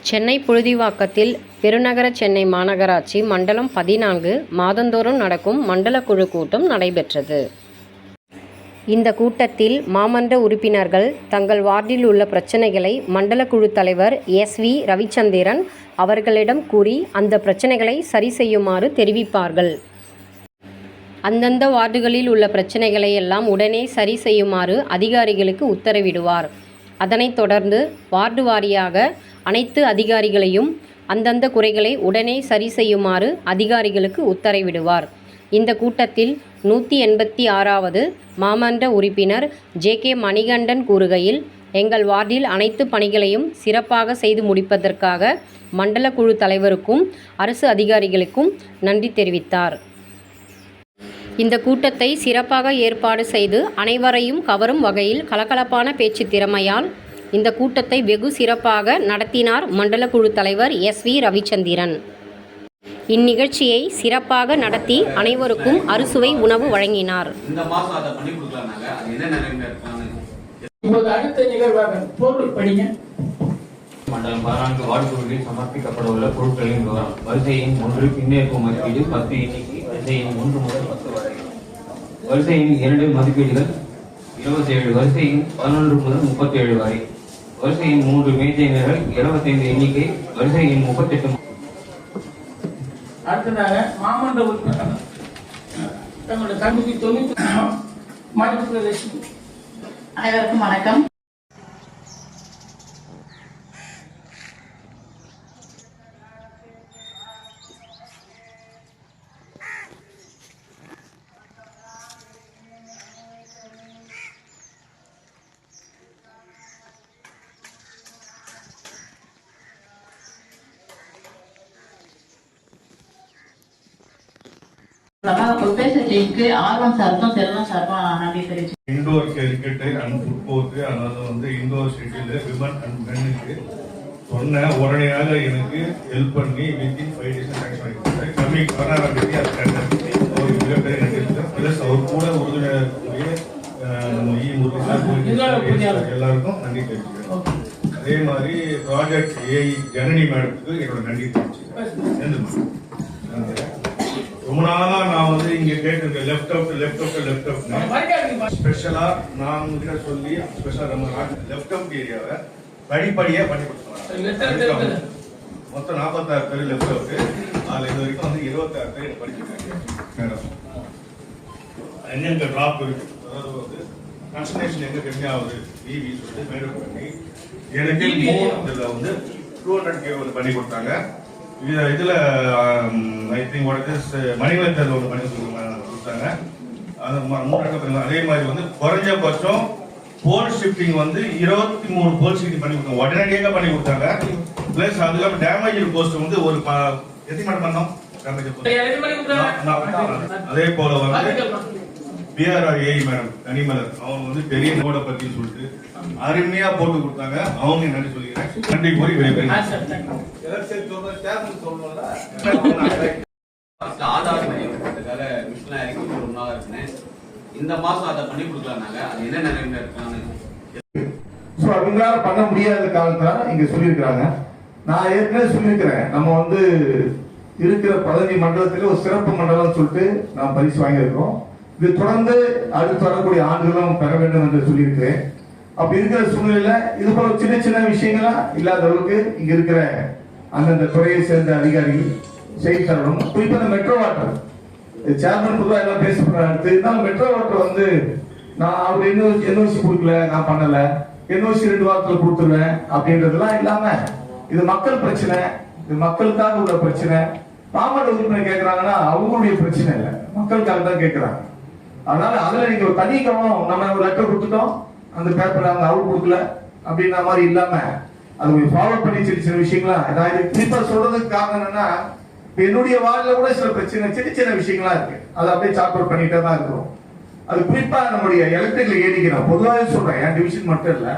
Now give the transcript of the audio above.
சென்னை புழுதிவாக்கத்தில் பெருநகர சென்னை மாநகராட்சி மண்டலம் 14 மாதந்தோறும் நடக்கும் மண்டல குழு கூட்டம் நடைபெற்றது. இந்த கூட்டத்தில் மாமன்ற உறுப்பினர்கள் தங்கள் வார்டில் உள்ள பிரச்சனைகளை மண்டல குழு தலைவர் SV ரவிச்சந்திரன் அவர்களிடம் கூறி அந்த பிரச்சனைகளை சரி செய்யுமாறு தெரிவிப்பார்கள். அந்தந்த வார்டுகளில் உள்ள பிரச்சனைகளை எல்லாம் உடனே சரி செய்யுமாறு அதிகாரிகளுக்கு உத்தரவிடுவார். அதனைத் தொடர்ந்து வார்டு வாரியாக அனைத்து அதிகாரிகளையும் அந்தந்த குறைகளை உடனே சரி செய்யுமாறு அதிகாரிகளுக்கு உத்தரவிடுவார். இந்த கூட்டத்தில் 186வது மாமன்ற உறுப்பினர் JK மணிகண்டன் கூறுகையில், எங்கள் வார்டில் அனைத்து பணிகளையும் சிறப்பாக செய்து முடிப்பதற்காக மண்டல குழு தலைவருக்கும் அரசு அதிகாரிகளுக்கும் நன்றி தெரிவித்தார். இந்த கூட்டத்தை சிறப்பாக ஏற்பாடு செய்து அனைவரையும் கவரும் வகையில் கலகலப்பான பேச்சு திறமையால் இந்த கூட்டத்தை வெகு சிறப்பாக நடத்தினார் மண்டல குழு தலைவர் SV ரவிச்சந்திரன். இந்நிகழ்ச்சியை சிறப்பாக நடத்தி அனைவருக்கும் அறுசுவை உணவு வழங்கினார். மண்டலம் 14 வார்டுகளில் சமர்ப்பிக்கப்பட உள்ள பொருட்களின் விவரம். வரிசையின் 1 பின்னேற்பு மதிப்பீடு 10 எண்ணிக்கை. வரிசையின் 1 முதல் 10 வரை. வரிசையின் 2 மதிப்பீடுகள் 27. வரிசையின் 11 முதல் 37 வரை. வரிசையின் 3 மேஜையினர்கள் 75 எண்ணிக்கை. வரிசையின் 38. அடுத்ததாக மாமன்ற உறுப்பினர் தங்களுடைய கமிட்டி 90 மதிப்பு. அனைவருக்கும் வணக்கம். இண்டோர் கிரிக்கெட் அண்ட் ஃபுட்போர்ட், அதாவது இண்டோர் ஷெட்டில் விமன் அண்ட் மென்னுக்கு சொன்ன உடனடியாக எனக்கு ஹெல்ப் பண்ணி வித்தின் 5 days சாங்ஷன் பண்ணி கொடுத்தாரு. கம்மி 16ஆம் தேதி அது ஒரு மிகப்பெரிய நன்றி. பிளஸ் அவர் கூட உறுதுணையாக எல்லாருக்கும் நன்றி தெரிவிச்சுக்கிறேன். அதே மாதிரி ப்ராஜெக்ட் AI ஜனனி மேடத்துக்கு என்னோட நன்றி தெரிவிச்சுக்கிறேன். ரொம்ப நாளா நான் இங்க கேட்டிருக்கேன் லெஃப்ட் அவுட் ஸ்பெஷலா நான் உங்ககிட்ட சொல்லி ஸ்பெஷலா நம்ம லெஃப்ட் அவுட் ஏரியாவை படிப்படியா பண்ணி கொடுத்துருவாங்க. மொத்தம் 46 பேர் லெஃப்ட் அவுட். அதுல இது வரைக்கும் 26 பேர் படிச்சிருக்காங்க. எங்க டிராப் இருக்கு, அதாவது கன்சன்ட்ரேஷன் எங்க கம்மியாகுது பிவி சொல்லிட்டு மேடம் பண்ணி எனக்கு 3 200K பண்ணி கொடுத்தாங்க. இதுல ஐ திங்க் மணிவளத்தில் ஒன்று பண்ணி கொடுத்தாங்க. அதே மாதிரி குறைஞ்சபட்சம் போல் ஷிஃப்டிங் 23 போல் ஷிஃப்டிங் பண்ணி கொடுத்தாங்க. உடனடியாக பண்ணி கொடுத்தாங்க. பிளஸ் அதுக்கப்புறம் டேமேஜ் போஸ்ட் ஒரு எஸ்டிமேட் பண்ணோம். அதே போல BRI மேடம் கனிமலர் அவங்க பெரிய நோட பத்தி சொல்லிட்டு அருமையா போட்டு கொடுத்தாங்க. அவங்க நன்றி சொல்லிக்கிறேன். நன்றி கூறி வெளியே ஆதார் மையம் மிஷினா இறக்கி ஒரு நாள் இருக்குன்னு இந்த மாசம் அதை பண்ணி கொடுக்கலாம்னாங்க. அது என்ன நிலைமையில இருக்கான்னு அவங்களால பண்ண முடியாத காலத்தான் இங்க சொல்லியிருக்கிறாங்க. நான் ஏற்கனவே சொல்லியிருக்கிறேன், நம்ம இருக்கிற 15 மண்டலத்துல ஒரு சிறப்பு மண்டலம் சொல்லிட்டு நான் பரிசு வாங்கியிருக்கோம். இது தொடர்ந்து அடுத்து வரக்கூடிய ஆண்டுகளும் பெற வேண்டும் என்று சொல்லியிருக்கிறேன். அப்படி இருக்கிற சூழ்நிலையில இது போல சின்ன சின்ன விஷயங்களா இல்லாத அளவுக்கு இங்க இருக்கிற அந்தந்த துறையை சேர்ந்த அதிகாரிகள் செய்தித்தாளரும் குறிப்பா மெட்ரோ வாட்டர் சேர்மன் பொதுவாக எல்லாம் பேசப்படுறாங்க. இருந்தாலும் மெட்ரோ வாட்டர் நான் அவர் NOC கொடுக்கல, நான் பண்ணல, NOC 2 வாரத்தில் கொடுத்துருவேன் அப்படின்றதெல்லாம் இல்லாம இது மக்கள் பிரச்சனை, இது மக்களுக்காக உள்ள பிரச்சனை. மாமன்ற உறுப்பினர் கேட்கிறாங்கன்னா அவங்களுடைய பிரச்சனை இல்லை, மக்களுக்காக தான் கேட்கிறாங்க. அதனால அதுல நீங்க ஒரு தனி கவனம், நம்ம ஒரு லெட்டர் கொடுத்துட்டோம், அந்த பேப்பர் அவங்க அவுட் கொடுக்கல அப்படின்ற மாதிரி இல்லாம அது ஃபாலோ பண்ணி சின்ன சின்ன விஷயங்களா. நான் இது குறிப்பா சொல்றதுக்கு காரணம் என்னன்னா, என்னுடைய வார்டுல கூட சில பிரச்சனை சின்ன சின்ன விஷயங்களா இருக்கு. அதை அப்படியே சார்ட் அவுட் பண்ணிட்டே தான் இருக்கிறோம். அது குறிப்பா நம்முடைய எலக்ட்ரிக்கல் ஏடிக்கு நான் பொதுவாக சொல்றேன், என் டிவிஷன் மட்டும் இல்ல.